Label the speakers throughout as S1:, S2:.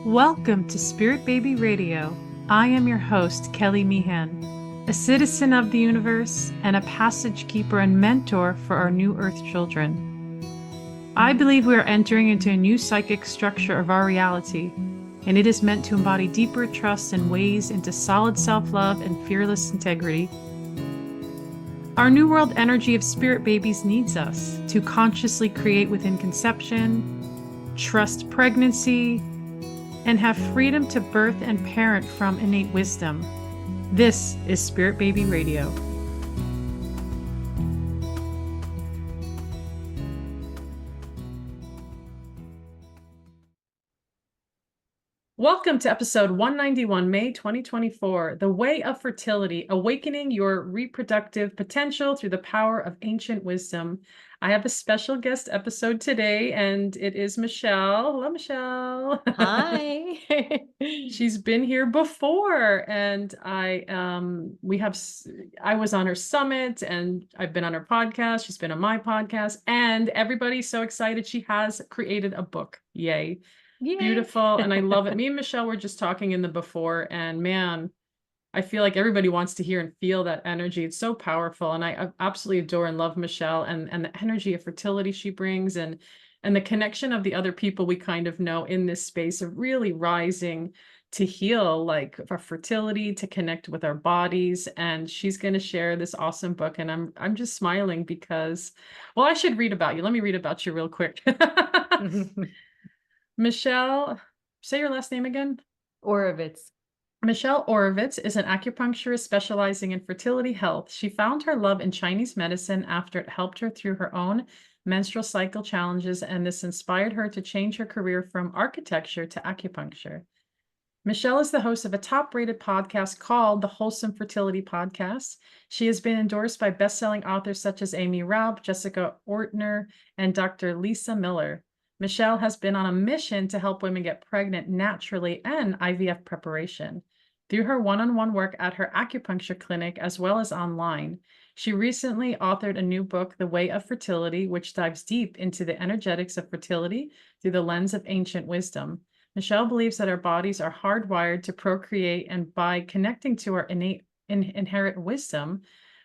S1: Welcome to Spirit Baby Radio. I am your host, Kelly Meehan, a citizen of the universe and a passage keeper and mentor for our new Earth children. I believe we are entering into a new psychic structure of our reality, and it is meant to embody deeper trust and ways into solid self-love and fearless integrity. Our new world energy of spirit babies needs us to consciously create within conception, trust pregnancy, and have freedom to birth and parent from innate wisdom. This is Spirit Baby Radio. Welcome to episode 191, May 2024, The Way of Fertility, Awakening Your Reproductive Potential Through the Power of Ancient Wisdom. I have a special guest episode today, and it is Michelle. Hello, Michelle.
S2: Hi.
S1: She's been here before, and I was on her summit, and I've been on her podcast. She's been on my podcast, and everybody's so excited. She has created a book. Yay.
S2: Yay.
S1: Beautiful. And I love it. Me and Michelle were just talking in the before, and man, I feel like everybody wants to hear and feel that energy. It's so powerful. And I absolutely adore and love Michelle and the energy of fertility she brings and the connection of the other people we kind of know in this space of really rising to heal, like our fertility, to connect with our bodies. And she's going to share this awesome book. And I'm just smiling because, well, I should read about you. Let me read about you real quick. Michelle, say your last name again.
S2: Oravitz.
S1: Michelle Oravitz is an acupuncturist specializing in fertility health. She found her love in Chinese medicine after it helped her through her own menstrual cycle challenges, and this inspired her to change her career from architecture to acupuncture. Michelle is the host of a top-rated podcast called the Wholesome Fertility Podcast. She has been endorsed by best-selling authors such as Aimee Raupp, Jessica Ortner, and Dr. Lisa Miller. Michelle has been on a mission to help women get pregnant naturally and IVF preparation. Through her one-on-one work at her acupuncture clinic as well as online, she recently authored a new book, The Way of Fertility, which dives deep into the energetics of fertility through the lens of ancient wisdom. Michelle believes that our bodies are hardwired to procreate, and by connecting to our innate inherent wisdom,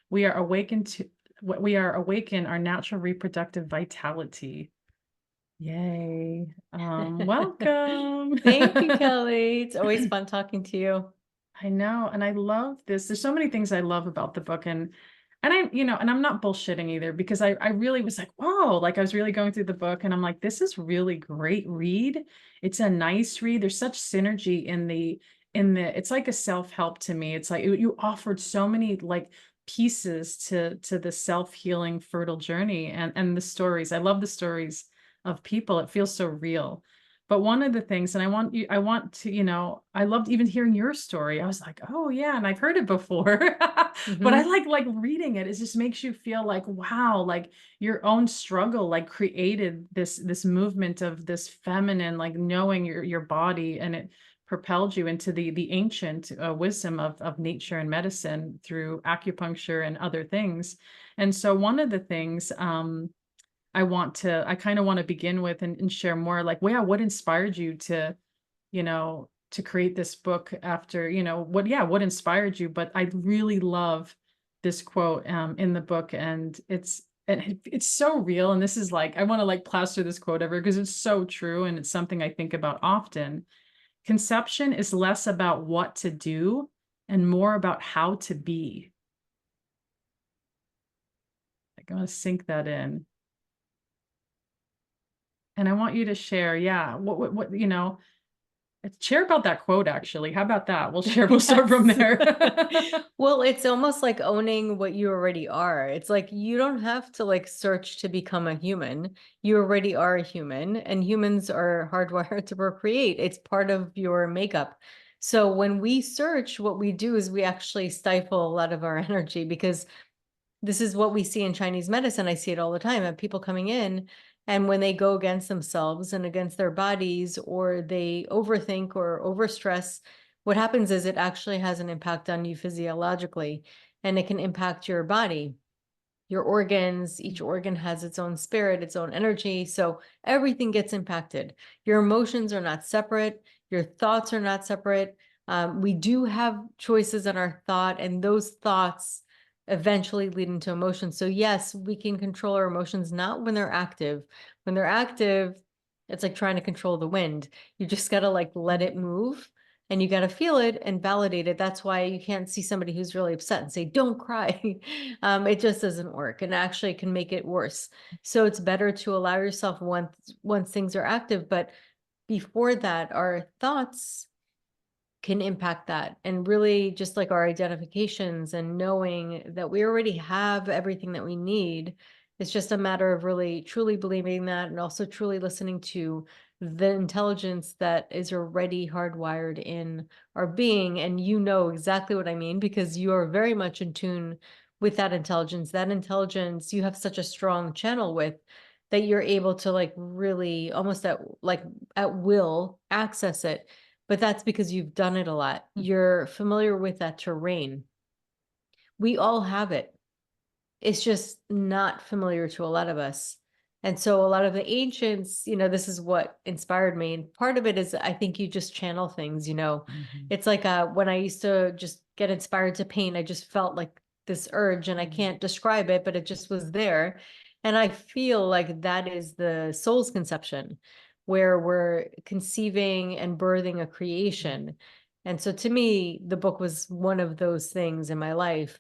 S1: we are awakened our natural reproductive vitality. Yay. Welcome.
S2: Thank you, Kelly. It's always fun talking to you.
S1: I know. And I love this. There's so many things I love about the book. And I'm not bullshitting either, because I really was like, whoa, like I was really going through the book and I'm like, this is really great read. It's a nice read. There's such synergy in the, it's like a self-help to me. It's like you offered so many like pieces to the self-healing fertile journey and the stories. I love the stories of people. It feels so real. But one of the things, and I want to, I loved even hearing your story. I was like, oh yeah, and I've heard it before, but I like reading it. It just makes you feel like, wow, like your own struggle, like created this movement of this feminine, like knowing your body, and it propelled you into the ancient wisdom of nature and medicine through acupuncture and other things. And so one of the things, I kind of want to begin with and share more like, yeah, what inspired you to create this book after, what inspired you? But I really love this quote in the book, and it's so real. And this is like, I want to like plaster this quote ever because it's so true. And it's something I think about often. Conception is less about what to do and more about how to be. I'm going to sink that in. And I want you to share, what share about that quote, actually. How about that? We'll start from there.
S2: Well, it's almost like owning what you already are. It's like you don't have to like search to become a human. You already are a human, and humans are hardwired to procreate. It's part of your makeup. So when we search, what we do is we actually stifle a lot of our energy, because this is what we see in Chinese medicine. I see it all the time of people coming in, and when they go against themselves and against their bodies, or they overthink or overstress, what happens is it actually has an impact on you physiologically, and it can impact your body, your organs. Each organ has its own spirit, its own energy. So everything gets impacted. Your emotions are not separate. Your thoughts are not separate. We do have choices in our thought, and those thoughts eventually lead into emotions. So yes, we can control our emotions, not when they're active. When they're active, it's like trying to control the wind. You just got to like let it move, and you got to feel it and validate it. That's why you can't see somebody who's really upset and say, don't cry. It just doesn't work, and actually can make it worse. So it's better to allow yourself once things are active. But before that, our thoughts can impact that. And really, just like our identifications and knowing that we already have everything that we need, it's just a matter of really truly believing that, and also truly listening to the intelligence that is already hardwired in our being. And you know exactly what I mean, because you are very much in tune with that intelligence. That intelligence you have such a strong channel with, that you're able to like really almost at will access it. But that's because you've done it a lot. You're familiar with that terrain. We all have it. It's just not familiar to a lot of us. And so a lot of the ancients, this is what inspired me. And part of it is, I think you just channel things. It's like when I used to just get inspired to paint, I just felt like this urge, and I can't describe it, but it just was there. And I feel like that is the soul's conception, where we're conceiving and birthing a creation. And so to me, the book was one of those things in my life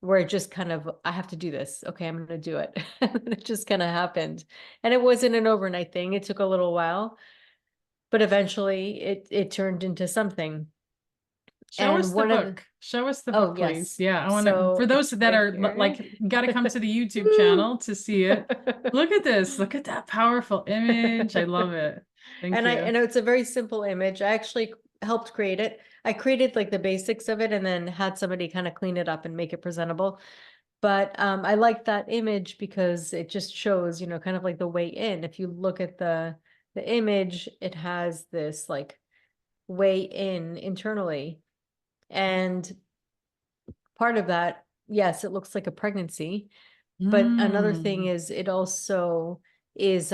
S2: where it just kind of, I have to do this. Okay, I'm going to do it. It just kind of happened. And it wasn't an overnight thing. It took a little while, but eventually it turned into something.
S1: Show us
S2: And
S1: the
S2: one of the,
S1: book. Show us the
S2: oh,
S1: book, please.
S2: yes.
S1: Yeah, I want to,
S2: So
S1: for those
S2: it's
S1: that
S2: right
S1: are
S2: here.
S1: got to come to the YouTube
S2: Woo!
S1: channel to see it. Look at this. Look at that powerful image. I love it. Thank
S2: And
S1: you.
S2: it's a very simple image. I actually helped create it. I created like the basics of it and then had somebody kind of clean it up and make it presentable. But I like that image because it just shows, kind of like the way in. If you look at the image, it has this like way in internally. And part of that, yes, it looks like a pregnancy. But another thing
S1: Mm.
S2: is it also is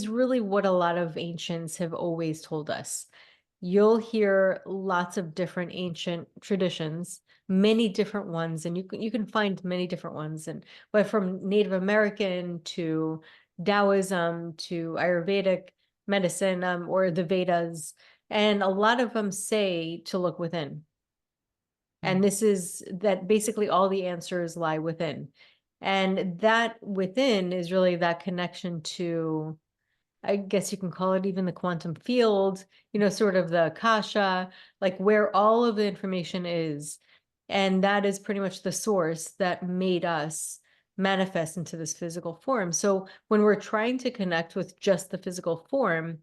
S2: really what a lot of ancients have always told us. You'll hear lots of different ancient traditions, many different ones, and you can find many different ones, and but from Native American to Taoism to Ayurvedic medicine, or the Vedas, and a lot of them say to look within. And this is that basically all the answers lie within. And that within is really that connection to, I guess you can call it even the quantum field, sort of the Akasha, like where all of the information is. And that is pretty much the source that made us manifest into this physical form. So when we're trying to connect with just the physical form,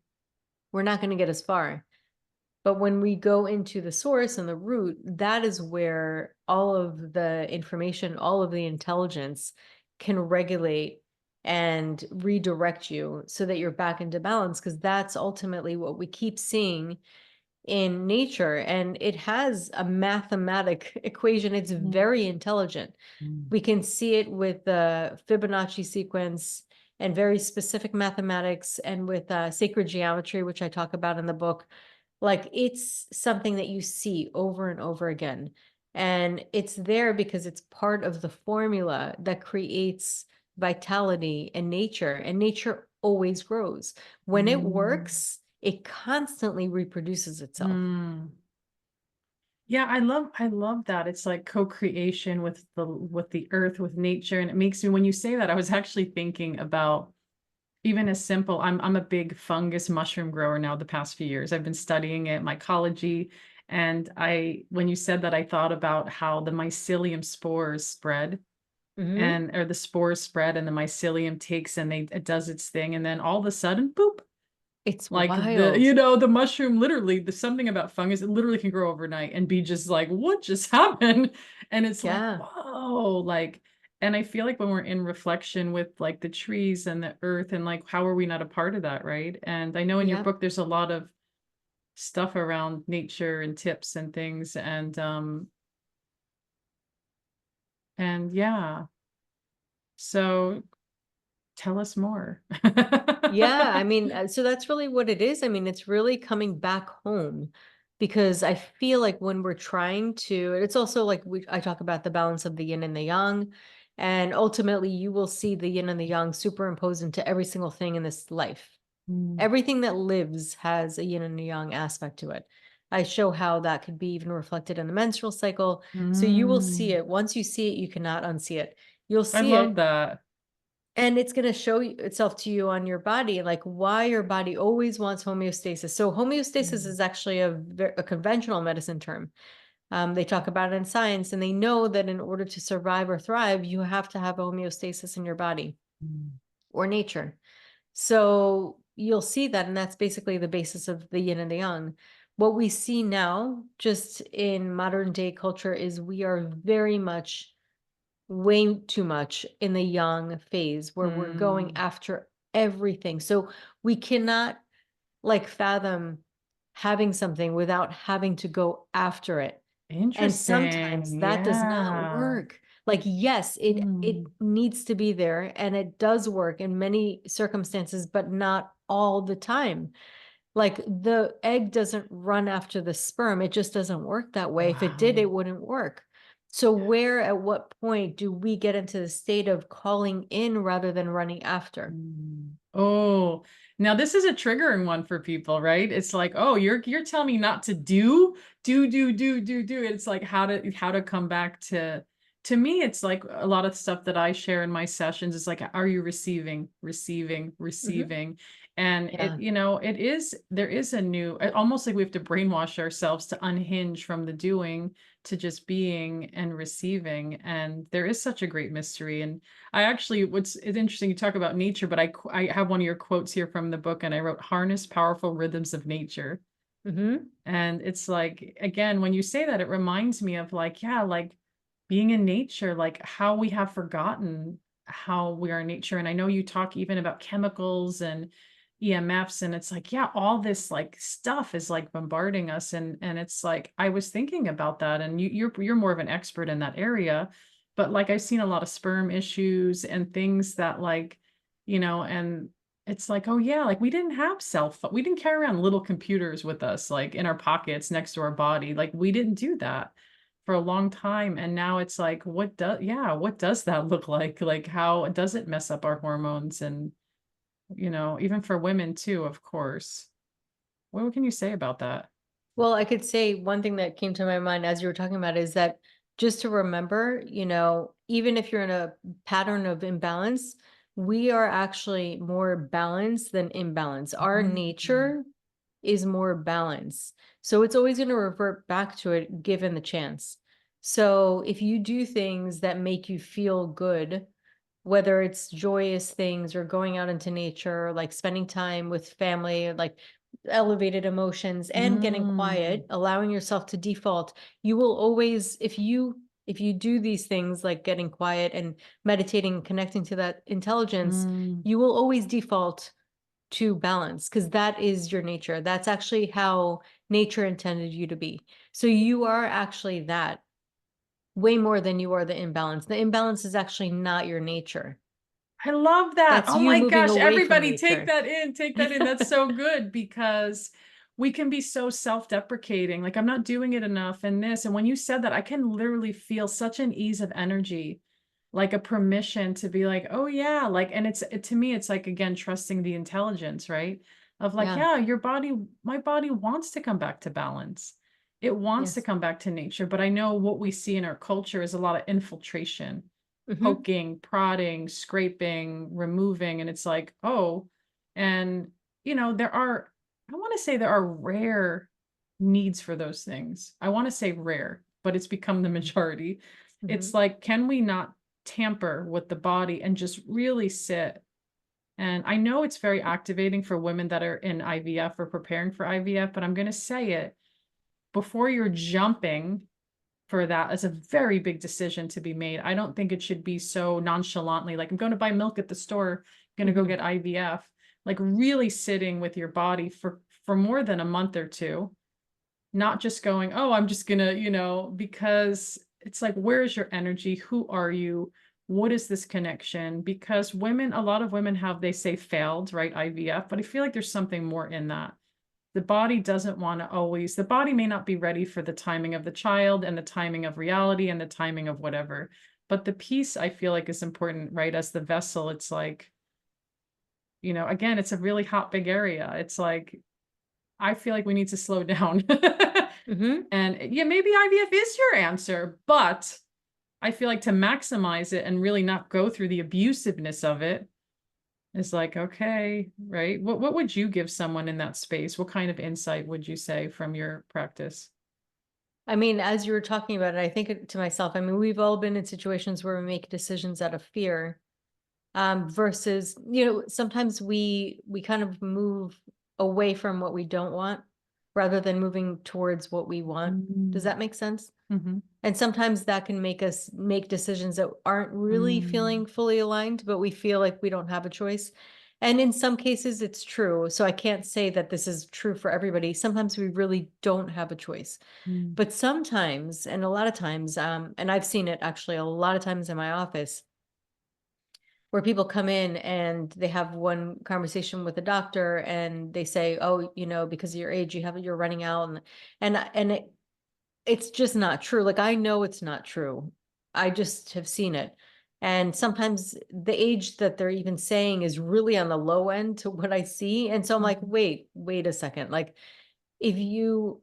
S2: we're not going to get as far. But when we go into the source and the root, that is where all of the information, all of the intelligence can regulate and redirect you so that you're back into balance. Because that's ultimately what we keep seeing in nature. And it has a mathematic equation. It's very intelligent. We can see it with the Fibonacci sequence and very specific mathematics, and with sacred geometry, which I talk about in the book. Like it's something that you see over and over again. And it's there because it's part of the formula that creates vitality in nature. And nature always grows. When it works, it constantly reproduces itself.
S1: Yeah, I love that. It's like co-creation with the earth, with nature. And it makes me, when you say that, I was actually thinking about even as simple, I'm a big fungus mushroom grower now the past few years. I've been studying it, mycology. And when you said that, I thought about how the mycelium spores spread or the spores spread, and the mycelium takes and it does its thing. And then all of a sudden, boop,
S2: It's
S1: like
S2: wild.
S1: the mushroom, literally, there's something about fungus, it literally can grow overnight and be just like, what just happened? And it's like,
S2: Yeah.
S1: whoa, like, and I feel like when we're in reflection with like the trees and the earth, and like, how are we not a part of that, right? And I know in your
S2: Yeah.
S1: book, there's a lot of stuff around nature and tips and things. And yeah, so Tell us more.
S2: Yeah, I mean, so that's really what it is. I mean, it's really coming back home, because I feel like when we're trying to, it's also like I talk about the balance of the yin and the yang, and ultimately you will see the yin and the yang superimposed into every single thing in this life.
S1: Mm,
S2: Everything that lives has a yin and a yang aspect to it. I show how that could be even reflected in the menstrual cycle. So you will see
S1: mm.
S2: it. Once you see it, you cannot unsee it. You'll
S1: I
S2: see
S1: love
S2: it,
S1: that.
S2: and it's going to show itself to you on your body, like why your body always wants homeostasis. So homeostasis
S1: Mm,
S2: is actually a conventional medicine term. They talk about it in science, and they know that in order to survive or thrive, you have to have homeostasis in your body
S1: mm,
S2: or nature. So you'll see that, and that's basically the basis of the yin and the yang. What we see now, just in modern day culture, is we are very much, way too much in the yang phase, where we're going
S1: mm.
S2: after everything. So we cannot like fathom having something without having to go after it. And sometimes
S1: Interesting.
S2: that does not
S1: Yeah.
S2: work. Like, yes, it
S1: Mm.
S2: needs to be there, and it does work in many circumstances, but not all the time. Like the egg doesn't run after the sperm. It just doesn't work that way. If it did,
S1: Wow.
S2: it wouldn't work. So where, at what point do we get into the state of calling in rather than running after?
S1: Mm. Oh, now this is a triggering one for people, right? It's like, oh, you're telling me not to do. It's like how to come back to me, it's like a lot of stuff that I share in my sessions is like, are you receiving, receiving,
S2: Mhm.
S1: receiving? And
S2: Yeah.
S1: there is a new, almost like we have to brainwash ourselves to unhinge from the doing to just being and receiving. And there is such a great mystery. And I actually, it's interesting you talk about nature, but I have one of your quotes here from the book, and I wrote, harness powerful rhythms of nature.
S2: Hmm.
S1: And it's like, again, when you say that, it reminds me of like, yeah, like being in nature, like how we have forgotten how we are in nature. And I know you talk even about chemicals and EMFs, and it's like, yeah, all this like stuff is like bombarding us. And it's like, I was thinking about that, and you're more of an expert in that area. But like I've seen a lot of sperm issues and things that like, and it's like, oh yeah, like we didn't have we didn't carry around little computers with us, like in our pockets next to our body. Like we didn't do that for a long time. And now it's like, what does that look like? Like how does it mess up our hormones? And, even for women too, of course. What can you say about that?
S2: Well, I could say one thing that came to my mind as you were talking about is that, just to remember, even if you're in a pattern of imbalance, we are actually more balanced than imbalance. Our
S1: Mm,
S2: nature is more balanced. So it's always going to revert back to it given the chance. So if you do things that make you feel good, whether it's joyous things or going out into nature, like spending time with family, like elevated emotions, and getting
S1: mm,
S2: quiet, allowing yourself to default, you will always, if you do these things like getting quiet and meditating, connecting to that intelligence,
S1: mm.
S2: you will always default to balance, because that is your nature. That's actually how nature intended you to be. So you are actually that, way more than you are the imbalance. The imbalance is actually not your nature.
S1: I love that.
S2: That's
S1: Oh
S2: you
S1: my
S2: moving
S1: gosh,
S2: away from
S1: everybody take
S2: nature.
S1: that in. Take that in. That's so good because we can be so self-deprecating. Like I'm not doing it enough and this. And when you said that, I can literally feel such an ease of energy, like a permission to be like, oh yeah, like, and to me, it's like, again, trusting the intelligence, right? Of like,
S2: Yeah.
S1: yeah, my body wants to come back to balance. It wants to
S2: Yes.
S1: come back to nature. But I know what we see in our culture is a lot of infiltration,
S2: Hmm.
S1: poking, prodding, scraping, removing. And it's like, oh, and I want to say there are rare needs for those things. I want to say rare, but it's become the majority. It's
S2: Hmm.
S1: like, can we not tamper with the body and just really sit? And I know it's very activating for women that are in IVF or preparing for IVF, but I'm going to say it before you're jumping for that is a very big decision to be made. I don't think it should be so nonchalantly like, I'm going to buy milk at the store, I'm going to go
S2: Hmm.
S1: get IVF. Like really sitting with your body for more than a month or two, not just going, oh, I'm just gonna, because it's like, where's your energy? Who are you? what is this connection? Because women, a lot of women have, they say failed, right? IVF, but I feel like there's something more in that. The body doesn't want to always, the body may not be ready for the timing of the child and the timing of reality and the timing of whatever. But the piece I feel like is important, right? As the vessel, it's like, you know, again, it's a really hot, big area. It's like, I feel like we need to slow down. And yeah, maybe IVF is your answer, but I feel like to maximize it and really not go through the abusiveness of it is like, okay, right? What would you give someone in that space? What kind of insight would you say from your practice?
S2: I mean, as you were talking about it, I think to myself, I mean, we've all been in situations where we make decisions out of fear, versus, you know, sometimes we kind of move away from what we don't want rather than moving towards what we want. Does that make sense?
S1: Mm-hmm.
S2: And sometimes that can make us make decisions that aren't really feeling fully aligned, but we feel like we don't have a choice. And in some cases, it's true. So I can't say that this is true for everybody. Sometimes we really don't have a choice. But sometimes, and a lot of times, and I've seen it actually a lot of times in my office, where people come in and they have one conversation with a doctor and they say, oh, you know, because of your age, you're running out. And it's just not true. Like, I know it's not true. I just have seen it. And sometimes the age that they're even saying is really on the low end to what I see. And so I'm like, wait a second. Like, even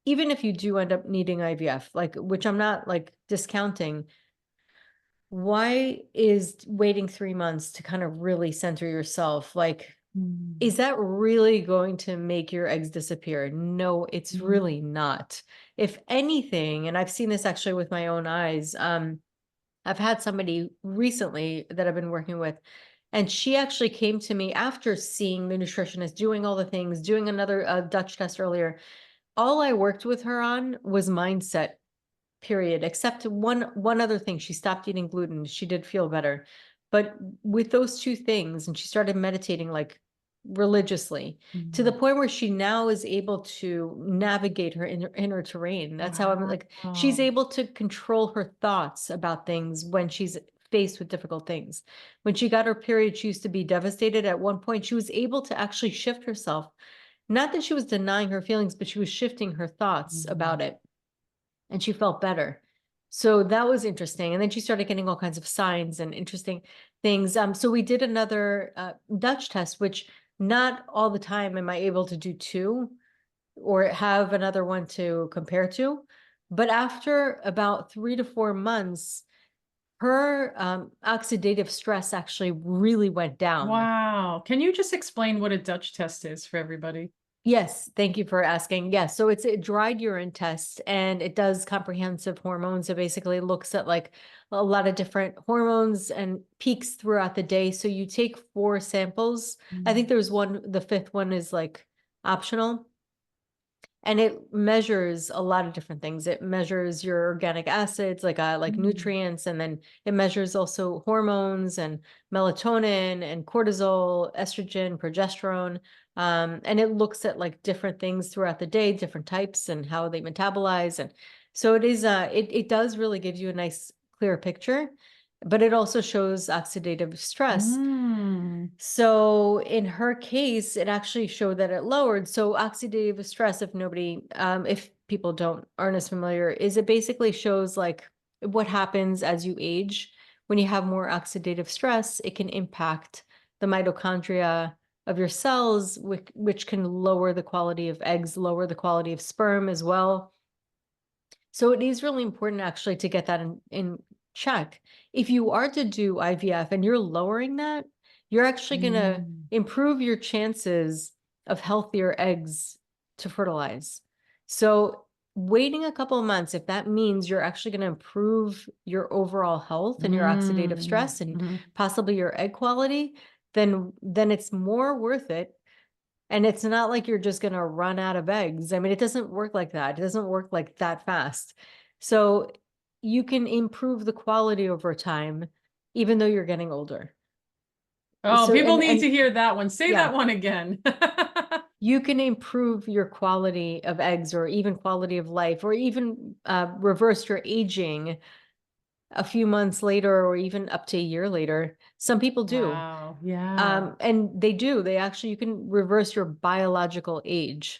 S2: if you do end up needing IVF, like, which I'm not like discounting, why is waiting 3 months to kind of really center yourself? Like, is that really going to make your eggs disappear? No, it's really not. If anything, and I've seen this actually with my own eyes, I've had somebody recently that I've been working with, and she actually came to me after seeing the nutritionist, doing all the things, doing another Dutch test earlier. All I worked with her on was mindset, period, except one other thing. She stopped eating gluten. She did feel better. But with those two things, and she started meditating like religiously, to the point where she now is able to navigate her inner terrain. That's how I'm like, she's able to control her thoughts about things when she's faced with difficult things. When she got her period, she used to be devastated. At one point, she was able to actually shift herself. Not that she was denying her feelings, but she was shifting her thoughts about it. And she felt better. So that was interesting. And then she started getting all kinds of signs and interesting things. So we did another Dutch test, which not all the time am I able to do two or have another one to compare to. But after about 3 to 4 months, her oxidative stress actually really went down.
S1: Wow. Can you just explain what a Dutch test is for everybody?
S2: Yes, thank you for asking. Yes, so it's a dried urine test and it does comprehensive hormones. It basically looks at like a lot of different hormones and peaks throughout the day. So you take 4 samples. I think there's one, the 5th one is like optional. And it measures a lot of different things. It measures your organic acids, like nutrients, and then it measures also hormones and melatonin and cortisol, estrogen, progesterone. And it looks at like different things throughout the day, different types and how they metabolize. And so it is, it does really give you a nice clear picture, but it also shows oxidative stress. So in her case, it actually showed that it lowered. So oxidative stress, if people aren't as familiar, is it basically shows like what happens as you age. When you have more oxidative stress, it can impact the mitochondria of your cells, which can lower the quality of eggs, lower the quality of sperm as well. So it is really important actually to get that in check. If you are to do IVF and you're lowering that, you're actually going to improve your chances of healthier eggs to fertilize. So waiting a couple of months, if that means you're actually going to improve your overall health and your oxidative stress and possibly your egg quality, then it's more worth it. And it's not like you're just going to run out of eggs. I mean, it doesn't work like that. It doesn't work like that fast. So you can improve the quality over time, even though you're getting older.
S1: Oh,
S2: So,
S1: people need to hear that one. Say
S2: yeah.
S1: that one again.
S2: You can improve your quality of eggs or even quality of life, or even reverse your aging a few months later or even up to a year later. Some people do.
S1: Wow. Yeah.
S2: And they actually, you can reverse your biological age,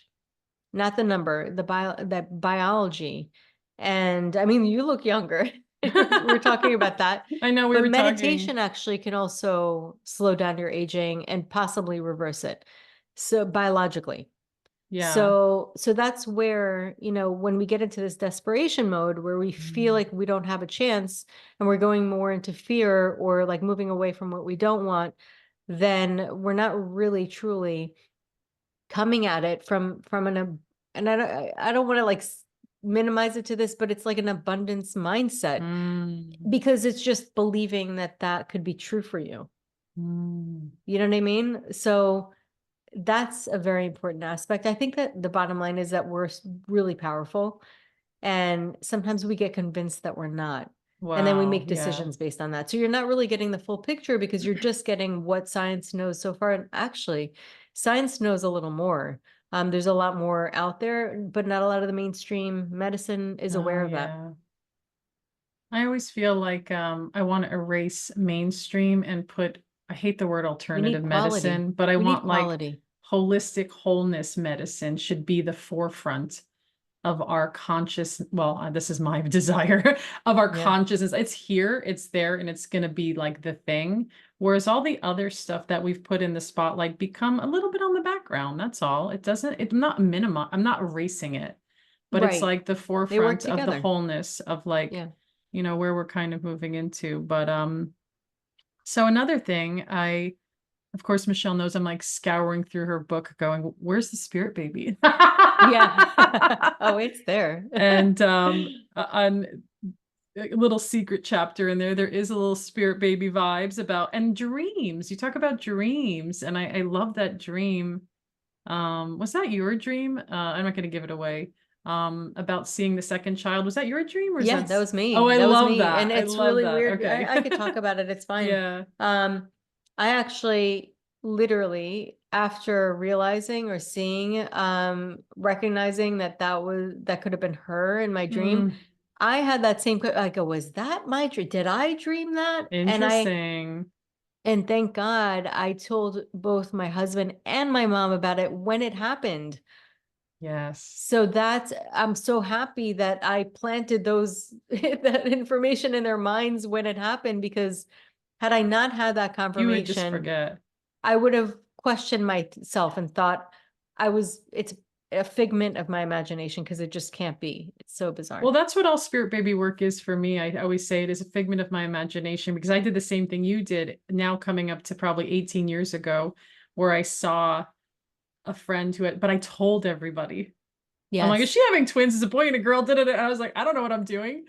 S2: not the number, that biology. And I mean, you look younger. We're talking about that.
S1: I know we
S2: But
S1: were talking.
S2: meditation actually can also slow down your aging and possibly reverse it. So biologically.
S1: Yeah.
S2: So that's where, when we get into this desperation mode where we feel
S1: Mm.
S2: like we don't have a chance and we're going more into fear or like moving away from what we don't want, then we're not really truly coming at it from and I don't want to like minimize it to this, but it's like an abundance mindset
S1: Mm.
S2: because it's just believing that that could be true for you.
S1: Mm.
S2: You know what I mean? So that's a very important aspect. I think that the bottom line is that we're really powerful, and sometimes we get convinced that we're not. And then we
S1: Wow.
S2: make
S1: Yeah.
S2: decisions based on that. So you're not really getting the full picture because you're just getting what science knows so far. And actually, science knows a little more. There's a lot more out there, but not a lot of the mainstream medicine is
S1: Oh,
S2: aware of that.
S1: yeah. I always feel like I want to erase mainstream and put, I hate the word
S2: We need
S1: alternative
S2: quality.
S1: medicine, but I
S2: We need
S1: want like
S2: quality.
S1: holistic wholeness medicine should be the forefront of our conscious, well, this is my desire of our
S2: Yeah.
S1: consciousness. It's here, it's there, and it's going to be like the thing. Whereas all the other stuff that we've put in the spotlight become a little bit on the background. That's all. It doesn't, it's not I'm not erasing it, but it's
S2: Right.
S1: like the
S2: They work
S1: forefront of the
S2: together.
S1: wholeness of like,
S2: Yeah.
S1: where we're kind of moving into. But so another thing, of course, Michelle knows I'm like scouring through her book going, where's the spirit baby?
S2: Yeah. Oh, it's there.
S1: And on a little secret chapter in there is a little spirit baby vibes about, and dreams. You talk about dreams, and I love that dream. Was that your dream? I'm not going to give it away. About seeing the second child. Was that your dream or is
S2: Yeah,
S1: that?
S2: that was
S1: Oh,
S2: me.
S1: I
S2: That was
S1: love
S2: me. And
S1: that. I
S2: it's
S1: love
S2: really
S1: that.
S2: weird.
S1: Okay.
S2: I could talk about it. It's fine.
S1: Yeah.
S2: I actually literally after realizing or seeing, recognizing that could have been her in my dream,
S1: Mm,
S2: I had that same, I go, was that my dream? Did I dream that?
S1: interesting.
S2: And thank God I told both my husband and my mom about it when it happened.
S1: Yes.
S2: So I'm so happy that I planted that information in their minds when it happened, because had I not had that
S1: You would just
S2: confirmation,
S1: forget.
S2: I would have questioned myself and thought it's a figment of my imagination because it just can't be. It's so
S1: Well,
S2: bizarre.
S1: that's what all spirit baby work is for me. I always say it is a figment of my imagination because I did the same thing you did now coming up to probably 18 years ago, where I saw a friend but I told everybody. I'm like, is
S2: Yes.
S1: she having twins? Is a boy and a girl? And I was like, I don't know what I'm doing.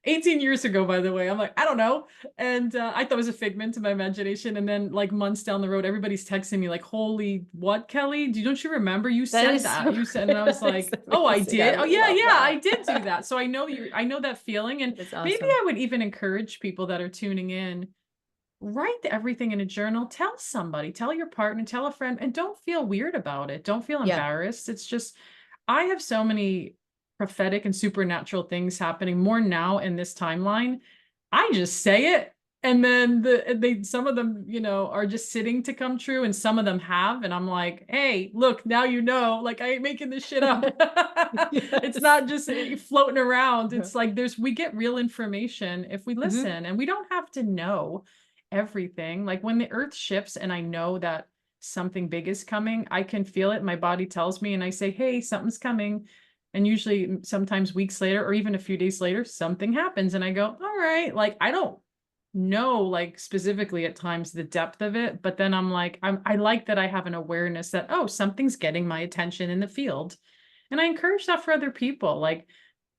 S1: 18 years ago, by the way. I'm like, I don't know. And I thought it was a figment of my imagination. And then like months down the road, everybody's texting me like, holy, what, Kelly? Don't you remember? You
S2: That
S1: said
S2: is
S1: that.
S2: so,
S1: You said, and I was
S2: that is
S1: like, oh, I
S2: amazing. I
S1: did. Oh, yeah,
S2: love
S1: yeah, I
S2: that.
S1: did do that. So I know that feeling. And
S2: That is
S1: maybe
S2: awesome.
S1: I would even encourage people that are tuning in, write everything in a journal, tell somebody, tell your partner, tell a friend, and don't feel weird about it. Don't feel
S2: Yeah,
S1: embarrassed. It's just, I have so many prophetic and supernatural things happening more now in this timeline. I just say it. And then some of them, are just sitting to come true, and some of them have. And I'm like, hey, look, now like I ain't making this shit up. It's
S2: yes.
S1: not just floating around. It's like we get real information if we
S2: Hmm.
S1: listen, and we don't have to know everything. Like when the earth shifts and I know that something big is coming, I can feel it. My body tells me, and I say, hey, something's coming. And usually sometimes weeks later or even a few days later, something happens. And I go, all right, like I don't know like specifically at times the depth of it, but then I'm like, I like that I have an awareness that, oh, something's getting my attention in the field. And I encourage that for other people. Like,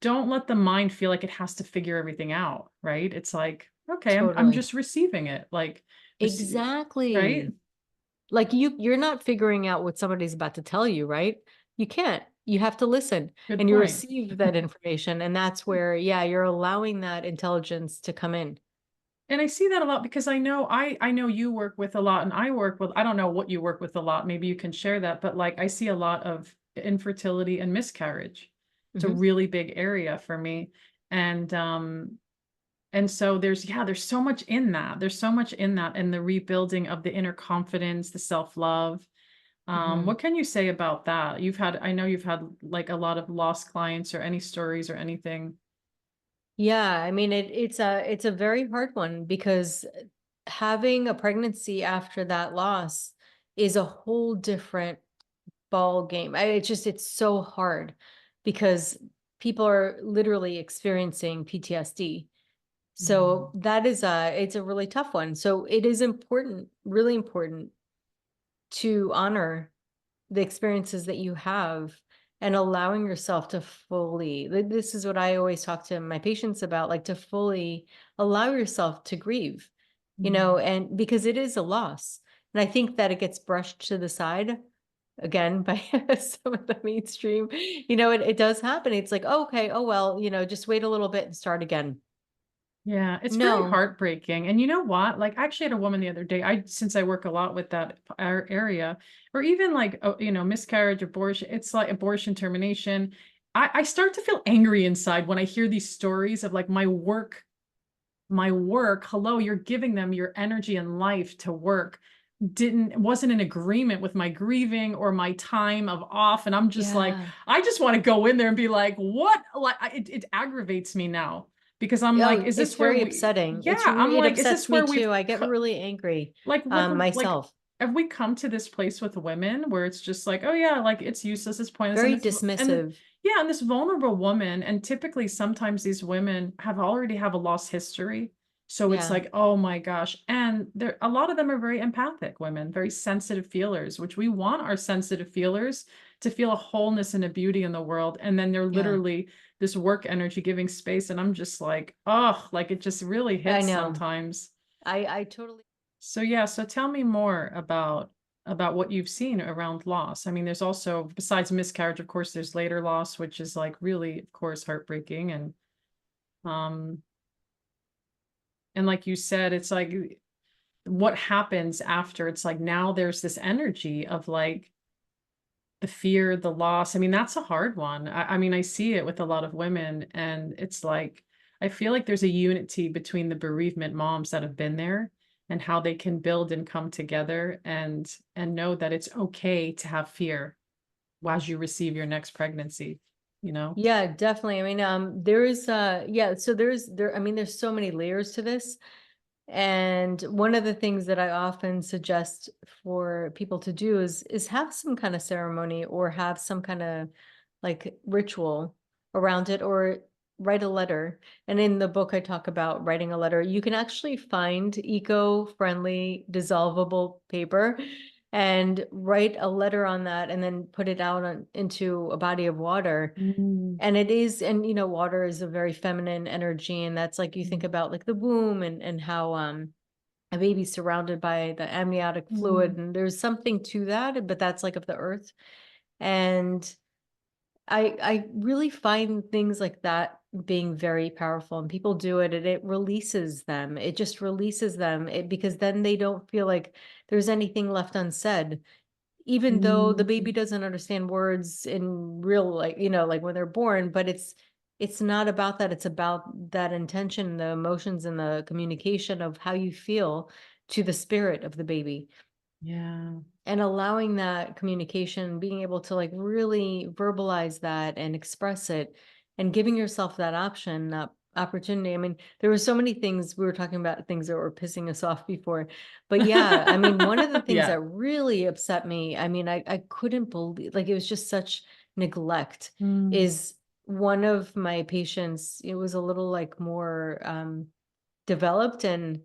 S1: don't let the mind feel like it has to figure everything out, right? It's like, okay, I'm
S2: Totally.
S1: just receiving it. Like, right?
S2: Exactly. Like you're not figuring out what somebody's about to tell you, right? You can't. You have to listen
S1: Good
S2: and you
S1: point.
S2: receive that information. And that's where, yeah, you're allowing that intelligence to come in.
S1: And I see that a lot because I know you work with a lot, and I work with, I don't know what you work with a lot. Maybe you can share that, but like I see a lot of infertility and miscarriage. It's a
S2: Hmm.
S1: really big area for me. And And so there's so much in that. There's so much in that, and the rebuilding of the inner confidence, the self-love.
S2: Mhm.
S1: What can you say about that? I know you've had like a lot of lost clients, or any stories or anything.
S2: Yeah, I mean it's a very hard one because having a pregnancy after that loss is a whole different ball game. It's so hard because people are literally experiencing PTSD. So
S1: Mm.
S2: it's a really tough one. So it is important, really important to honor the experiences that you have and allowing yourself to fully, this is what I always talk to my patients about, like to fully allow yourself to grieve,
S1: Mm.
S2: and because it is a loss. And I think that it gets brushed to the side again by some of the mainstream, it does happen. It's like, okay, oh, well, just wait a little bit and start again.
S1: Yeah, it's very
S2: No.
S1: heartbreaking. And you know what? Like, I actually had a woman the other day. Since I work a lot with that area, or even like, miscarriage, abortion, it's like abortion termination. I start to feel angry inside when I hear these stories of like my work. Hello, you're giving them your energy and life to work. Wasn't in agreement with my grieving or my time of off. And I'm just like,
S2: Yeah.
S1: I just want to go in there and be like, what? Like, it aggravates me now, because I'm like,
S2: Oh,
S1: is
S2: it's
S1: this where
S2: very
S1: we,
S2: upsetting.
S1: yeah, I'm
S2: It
S1: like, is
S2: upsets
S1: this
S2: me
S1: where we've,
S2: too. I get really angry,
S1: like,
S2: myself.
S1: have we come to this place with women where it's just like, oh yeah, like it's useless, it's pointless.
S2: Very dismissive.
S1: Yeah, and this vulnerable woman, and typically sometimes these women already have a lost history. So it's
S2: Yeah.
S1: like, oh my gosh. And a lot of them are very empathic women, very sensitive feelers, which we want our sensitive feelers to feel a wholeness and a beauty in the world. And then they're
S2: Yeah.
S1: literally this work energy giving space. And I'm just like, oh, like it just really
S2: I
S1: hits
S2: know.
S1: sometimes.
S2: I totally.
S1: So yeah, so tell me more about what you've seen around loss. I mean, there's also, besides miscarriage, of course, there's later loss, which is like really, of course, heartbreaking. Um and like you said, it's like what happens after. It's like now there's this energy of like the fear, the loss. I mean, that's a hard one. I mean, I see it with a lot of women, and it's like, I feel like there's a unity between the bereavement moms that have been there, and how they can build and come together and know that it's okay to have fear as you receive your next pregnancy, you know?
S2: Yeah, definitely. I mean, there is yeah, so I mean, there's so many layers to this. And one of the things that I often suggest for people to do is have some kind of ceremony or have some kind of like ritual around it, or write a letter. And in the book I talk about writing a letter. You can actually find eco-friendly dissolvable paper and write a letter on that and then put it out into a body of water.
S1: Mm.
S2: And water is a very feminine energy. And that's like, you think about like the womb and how a baby's surrounded by the amniotic fluid.
S1: Mm.
S2: And there's something to that, but that's like of the earth. And I really find things like that being very powerful, and people do it and it releases them. It just releases them, because then they don't feel like there's anything left unsaid, even though the baby
S1: Mm.
S2: doesn't understand words in real, like, like when they're born. But it's not about that. It's about that intention, the emotions, and the communication of how you feel to the spirit of the baby,
S1: Yeah.
S2: and allowing that communication, being able to like really verbalize that and express it, and giving yourself that option, that opportunity. I mean, there were so many things. We were talking about things that were pissing us off before, but yeah, I mean, one of the things
S1: Yeah.
S2: that really upset me, I mean, I couldn't believe, like, it was just such neglect,
S1: Mm.
S2: is one of my patients, it was a little like more developed, and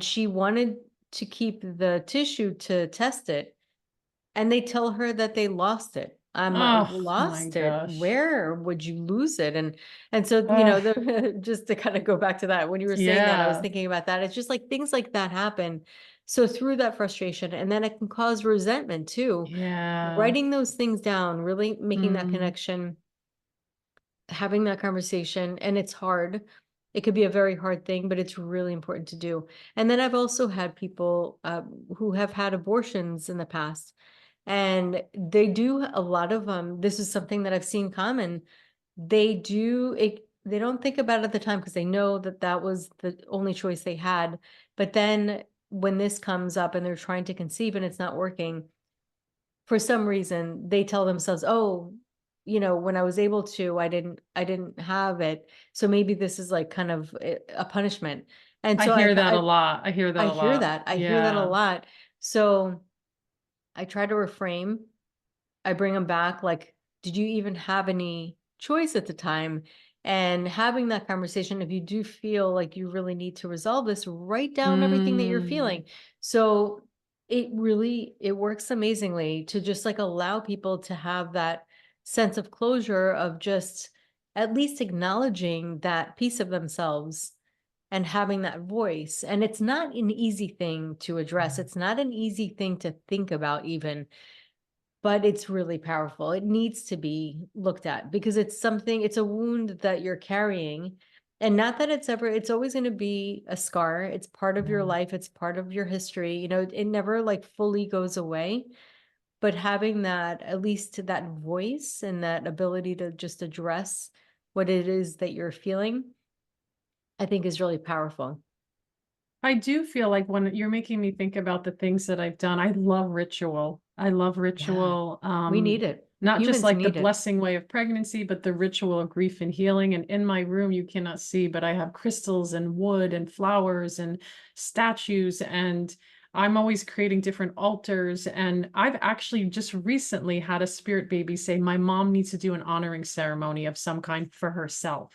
S2: she wanted to keep the tissue to test it, and they tell her that they lost it. I'm like,
S1: Oh my
S2: lost it?
S1: gosh.
S2: Where would you lose it? And so,
S1: Oh,
S2: just to kind of go back to that, when you were saying that, I was
S1: yeah.
S2: thinking about that. It's just like things like that happen. So through that frustration, and then it can cause resentment too.
S1: Yeah.
S2: Writing those things down, really making that
S1: Mm.
S2: connection, having that conversation. And it's hard. It could be a very hard thing, but it's really important to do. And then I've also had people who have had abortions in the past, and they do a lot of this is something that I've seen common. They do it. they don't think about it at the time because they know that that was the only choice they had. But then when this comes up and they're trying to conceive and it's not working, for some reason they tell themselves, oh, when I was able to, I didn't have it. So maybe this is like kind of a punishment. And
S1: I
S2: so
S1: hear that a lot. I hear that
S2: I
S1: a
S2: hear
S1: lot.
S2: that. I hear that a
S1: Yeah.
S2: lot. So I try to reframe. I bring them back like, did you even have any choice at the time? And having that conversation, if you do feel like you really need to resolve this, write down everything that you're
S1: Mm.
S2: feeling. So it works amazingly to just like allow people to have that sense of closure of just at least acknowledging that piece of themselves and having that voice. And it's not an easy thing to address. It's not an easy thing to think about even, but it's really powerful. It needs to be looked at because it's a wound that you're carrying. And not that it's always going to be a scar. It's part of your
S1: Yeah.
S2: life. It's part of your history. It never like fully goes away, but having that, at least that voice and that ability to just address what it is that you're feeling, I think is really powerful.
S1: I do feel like when you're making me think about the things that I've done, I love ritual. I love
S2: Yeah.
S1: ritual.
S2: We need it.
S1: Not just
S2: Humans
S1: like the
S2: need it.
S1: blessing way of pregnancy, but the ritual of grief and healing. And in my room, you cannot see, but I have crystals and wood and flowers and statues. And I'm always creating different altars. And I've actually just recently had a spirit baby say, my mom needs to do an honoring ceremony of some kind for herself.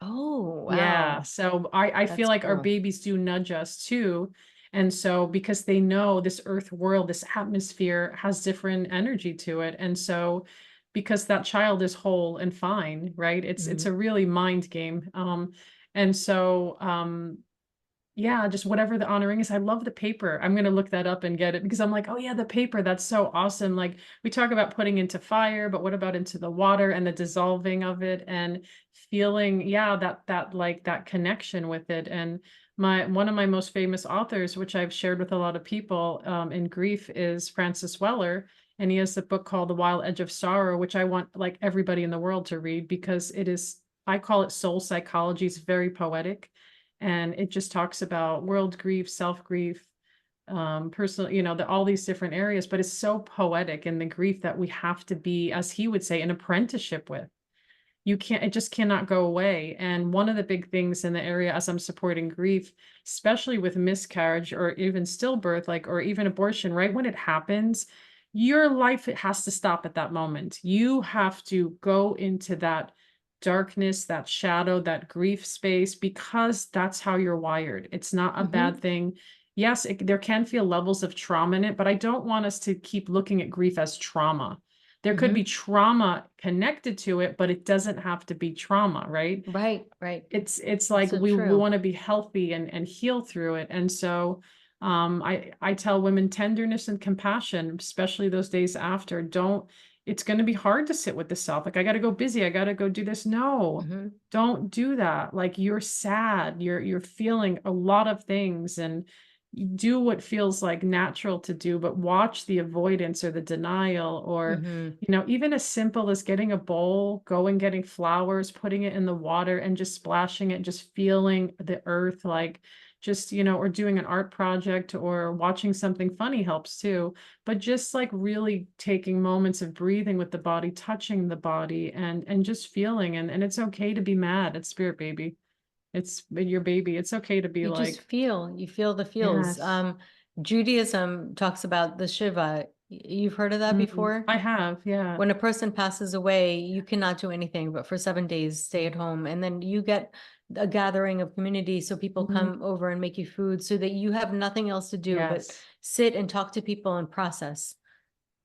S2: Oh,
S1: Yeah.
S2: wow.
S1: So I feel
S2: That's
S1: like our
S2: cool.
S1: babies do nudge us too. And so because they know this earth world, this atmosphere has different energy to it. And so because that child is whole and fine, right? It's
S2: Mhm.
S1: a really mind game. And so yeah, just whatever the honoring is. I love the paper. I'm going to look that up and get it because I'm like, oh yeah, the paper, that's so awesome. Like we talk about putting into fire, but what about into the water and the dissolving of it and feeling, yeah, that like that connection with it. And one of my most famous authors, which I've shared with a lot of people in grief, is Francis Weller. And he has a book called The Wild Edge of Sorrow, which I want like everybody in the world to read because it is, I call it soul psychology. It's very poetic and it just talks about world grief, self grief, personal, all these different areas, but it's so poetic in the grief that we have to be, as he would say, an apprenticeship with. You can't, it just cannot go away. And one of the big things in the area as I'm supporting grief, especially with miscarriage or even stillbirth, like, or even abortion, right when it happens, your life, it has to stop at that moment. You have to go into that darkness, that shadow, that grief space, because that's how you're wired. It's not a bad
S2: Mhm.
S1: thing. Yes, there can feel levels of trauma in it, but I don't want us to keep looking at grief as trauma. There could be
S2: Mhm.
S1: trauma connected to it, but it doesn't have to be trauma, right?
S2: Right, right.
S1: It's
S2: That's
S1: like
S2: so
S1: we
S2: true.
S1: want to be healthy and heal through it. And so I tell women tenderness and compassion, especially those days after, don't, it's going to be hard to sit with the self. Like I got to go busy, I got to go do this. No,
S2: Mhm.
S1: don't do that. Like you're sad, you're feeling a lot of things and you do what feels like natural to do, but watch the avoidance or the denial or
S2: Mhm.
S1: even as simple as getting a bowl, going getting flowers, putting it in the water and just splashing it, just feeling the earth, like just, or doing an art project or watching something funny helps too. But just like really taking moments of breathing with the body, touching the body and just feeling. And it's okay to be mad at Spirit Baby. It's your baby. It's okay to be like,
S2: You feel the feels.
S1: yes.
S2: Judaism talks about the Shiva. You've heard of that before?
S1: I have, yeah.
S2: When a person passes away, you cannot do anything but for 7 days stay at home. And then you get a gathering of community. So people
S1: Mhm.
S2: come over and make you food so that you have nothing else to do but
S1: Yes.
S2: sit and talk to people and process.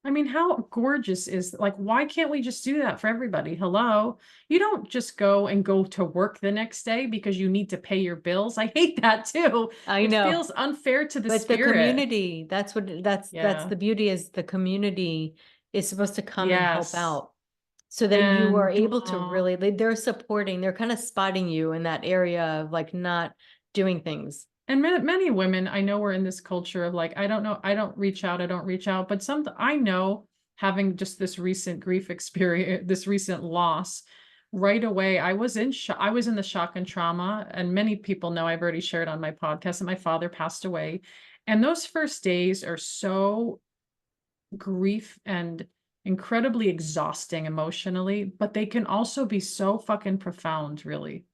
S1: I mean, how gorgeous is like, why can't we just do that for everybody? Hello. You don't just go to work the next day because you need to pay your bills. I hate that too.
S2: I
S1: It
S2: know.
S1: feels unfair to the
S2: But the
S1: spirit.
S2: community, that's
S1: Yeah.
S2: the beauty is the community is supposed to come and help
S1: Yes.
S2: out so that you are
S1: And
S2: able to really, they're supporting, they're kind of spotting you in that area of like not doing things.
S1: many women I know we're in this culture of like, I don't know, I don't reach out, I don't reach out, but some I know having just this recent grief experience, this recent loss, right away, I was in shock. I was in the shock and trauma, and many people know I've already shared on my podcast that my father passed away. And those first days are so grief and incredibly exhausting emotionally, but they can also be so fucking profound, really.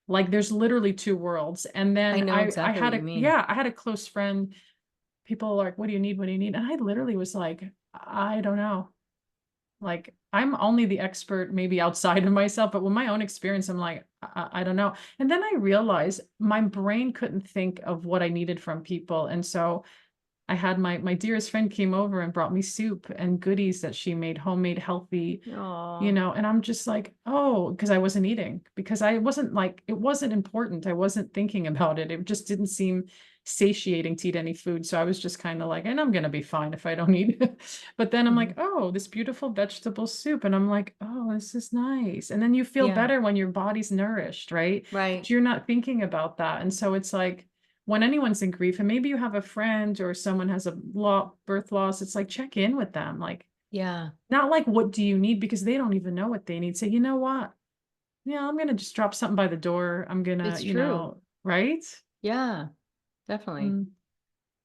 S1: Like there's literally two worlds. And
S2: I
S1: then
S2: know
S1: I
S2: exactly what
S1: had
S2: you
S1: a,
S2: mean.
S1: yeah, I had a close friend. People are like, what do you need? What do you need? And I literally was like, I don't know. Like I'm only the expert maybe outside of myself, but with my own experience, I'm like, I don't know. And then I realized my brain couldn't think of what I needed from people. And so I had my dearest friend came over and brought me soup and goodies that she made, homemade, healthy,
S2: Oh,
S1: and I'm just like, oh, because I wasn't eating, because I wasn't like, it wasn't important. I wasn't thinking about it. It just didn't seem satiating to eat any food. So I was just kind of like, and I'm going to be fine if I don't eat. But then I'm like, oh, this beautiful vegetable soup. And I'm like, oh, this is nice. And then you feel
S2: yeah,
S1: better when your body's nourished, right?
S2: right.
S1: But you're not thinking about that. And so it's like, when anyone's in grief, and maybe you have a friend or someone has a birth loss, it's like check in with them. Like,
S2: Yeah,
S1: not like, what do you need? Because they don't even know what they need. Say, you know what? Yeah, I'm gonna just drop something by the door. I'm gonna,
S2: it's true.
S1: right?
S2: Yeah, definitely.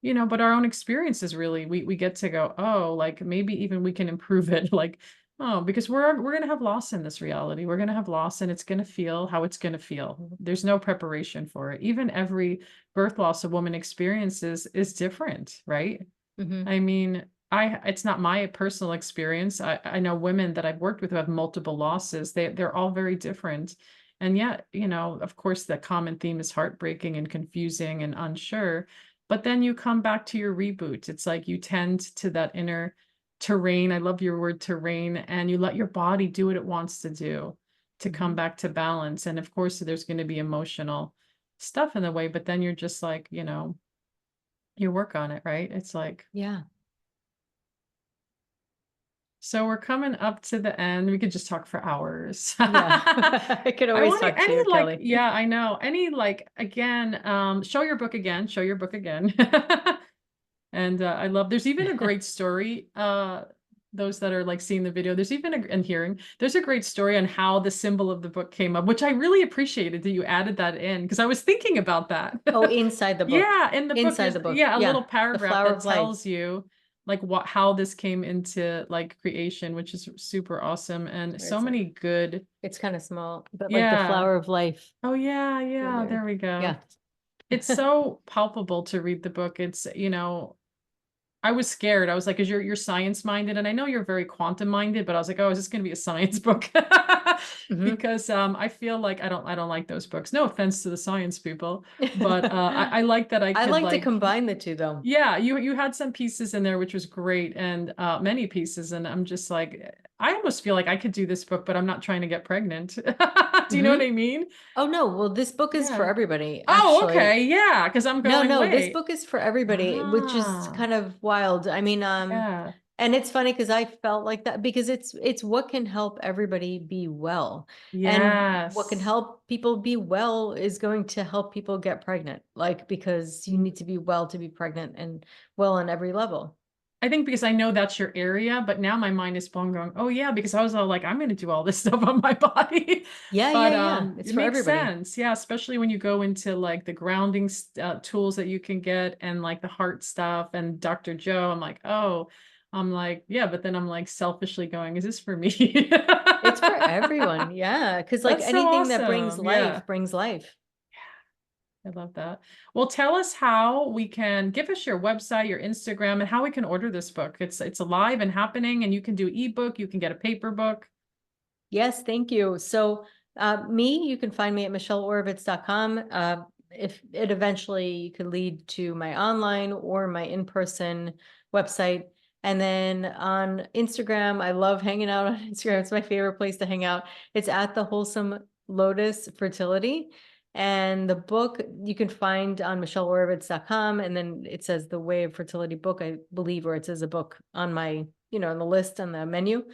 S1: Mm, but our own experiences really, we get to go, oh, like maybe even we can improve it. Like, oh, because we're gonna have loss in this reality. We're gonna have loss and it's gonna feel how it's gonna feel. There's no preparation for it. Even every birth loss a woman experiences is different, right?
S2: Hmm.
S1: I mean, it's not my personal experience. I know women that I've worked with who have multiple losses. They're all very different. And yet, of course, the common theme is heartbreaking and confusing and unsure. But then you come back to your reboot. It's like you tend to that inner terrain. I love your word terrain, and you let your body do what it wants to do to come
S2: Hmm.
S1: back to balance. And of course, there's going to be emotional stuff in the way, but then you're just like, you work on it, right? It's like,
S2: Yeah.
S1: so we're coming up to the end. We could just talk for hours.
S2: Yeah. I could
S1: I
S2: always
S1: want
S2: talk to
S1: any
S2: you,
S1: like,
S2: Kelly.
S1: yeah, I know. Any like again, show your book again, show your book again. And I love there's even a great story. Those that are like seeing the video, there's even and hearing, there's a great story on how the symbol of the book came up, which I really appreciated that you added that in because I was thinking about that.
S2: Oh, inside the book.
S1: Yeah, in the book,
S2: Inside
S1: there's
S2: the book.
S1: yeah, a
S2: Yeah.
S1: little
S2: The
S1: paragraph
S2: flower
S1: that
S2: of life.
S1: tells you like how this came into like creation, which is super awesome and
S2: Where
S1: so
S2: is it?
S1: many good.
S2: It's kind of small, but like the
S1: Yeah.
S2: flower of life.
S1: Oh yeah,
S2: Right
S1: yeah,
S2: there.
S1: there we go.
S2: Yeah.
S1: It's so palpable to read the book. It's, I was scared. I was like, because you're science minded, and I know you're very quantum minded, but I was like, oh, is this going to be a science book?
S2: Hmm.
S1: Because I feel like I don't like those books. No offense to the science people, but I like that I
S2: I
S1: could
S2: like to
S1: like,
S2: combine the two though.
S1: yeah, you had some pieces in there which was great, and many pieces, and I'm just like, I almost feel like I could do this book, but I'm not trying to get pregnant. Do you know
S2: Hmm.
S1: what I mean?
S2: Oh no, well, this book is for
S1: Yeah.
S2: everybody,
S1: Oh,
S2: actually.
S1: okay, yeah, because I'm
S2: No,
S1: going,
S2: no, this
S1: wait.
S2: book is for everybody, which is
S1: Ah,
S2: kind of wild. I mean,
S1: yeah.
S2: and it's funny because I felt like that because it's what can help everybody be well. And what can
S1: Yes.
S2: help people be well is going to help people get pregnant, like because you need to be well to be pregnant and well on every level.
S1: I think because I know that's your area, but now my mind is blown going, oh yeah, because I was all like, I'm going to do all this stuff on my body.
S2: Yeah, yeah,
S1: But
S2: yeah. It's
S1: it
S2: for
S1: makes
S2: everybody.
S1: sense. Yeah, especially when you go into like the grounding tools that you can get and like the heart stuff and Dr. Joe. I'm like, oh, I'm like, yeah, but then I'm like selfishly going, is this for me?
S2: It's for everyone. Yeah, because like
S1: That's so
S2: anything that
S1: awesome. Yeah.
S2: brings life.
S1: I love that. Well, tell us how we can give us your website, your Instagram, and how we can order this book. It's alive and happening, and you can do ebook, you can get a paper book.
S2: Yes, thank you. So you can find me at michelleoravitz.com. If it eventually could lead to my online or my in-person website. And then on Instagram, I love hanging out on Instagram. It's my favorite place to hang out. It's at the Wholesome Lotus Fertility. And the book you can find on michelleoravitz.com. And then it says the Way of Fertility book, I believe, or it says a book on my, on the list on the menu.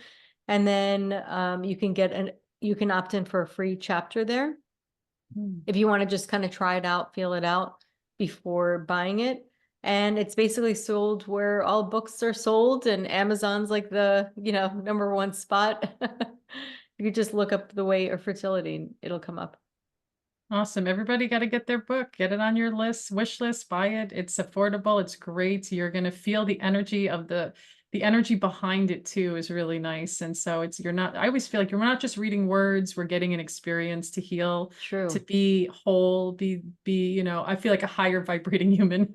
S2: And then you can opt in for a free chapter there
S1: Hmm.
S2: if you want to just kind of try it out, feel it out before buying it. And it's basically sold where all books are sold, and Amazon's like the, number one spot. You could just look up the way of fertility and it'll come up.
S1: Awesome. Everybody got to get their book, get it on your list, wish list, buy it. It's affordable. It's great. You're going to feel the energy of the energy behind it too is really nice. And so I always feel like we're not just reading words, we're getting an experience to heal,
S2: True.
S1: to be whole, I feel like a higher vibrating human,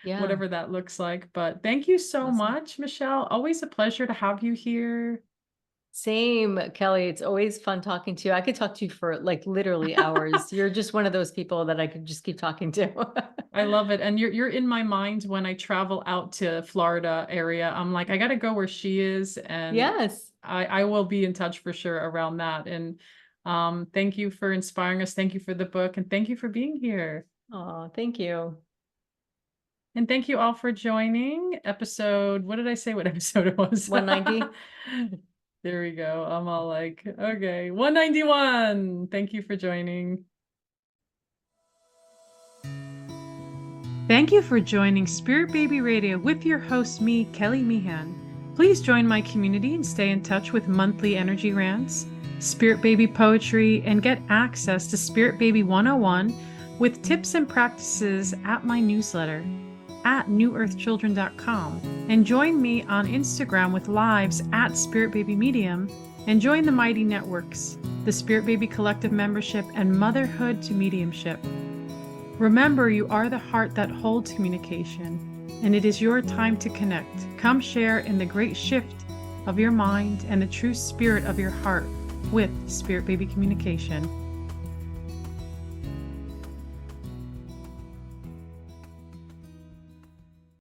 S2: Yeah.
S1: whatever that looks like. But thank you so
S2: Awesome.
S1: much, Michelle. Always a pleasure to have you here.
S2: Same, Kelly. It's always fun talking to you. I could talk to you for like literally hours. You're just one of those people that I could just keep talking to.
S1: I love it. And you're in my mind when I travel out to Florida area. I'm like, I got to go where she is. And
S2: Yes.
S1: I will be in touch for sure around that. And thank you for inspiring us. Thank you for the book. And thank you for being here.
S2: Oh, thank you.
S1: And thank you all for joining episode. What did I say? What episode it was?
S2: 190.
S1: There we go. I'm all like, okay, 191. Thank you for joining. Thank you for joining Spirit Baby Radio with your host, me, Kelly Meehan. Please join my community and stay in touch with monthly energy rants, Spirit Baby poetry, and get access to Spirit Baby 101 with tips and practices at my newsletter at newearthchildren.com. And join me on Instagram with lives at Spirit Baby Medium, and join the Mighty Networks, the Spirit Baby Collective membership, and Motherhood to Mediumship. Remember, you are the heart that holds communication, and it is your time to connect. Come share in the great shift of your mind and the true spirit of your heart with Spirit Baby Communication.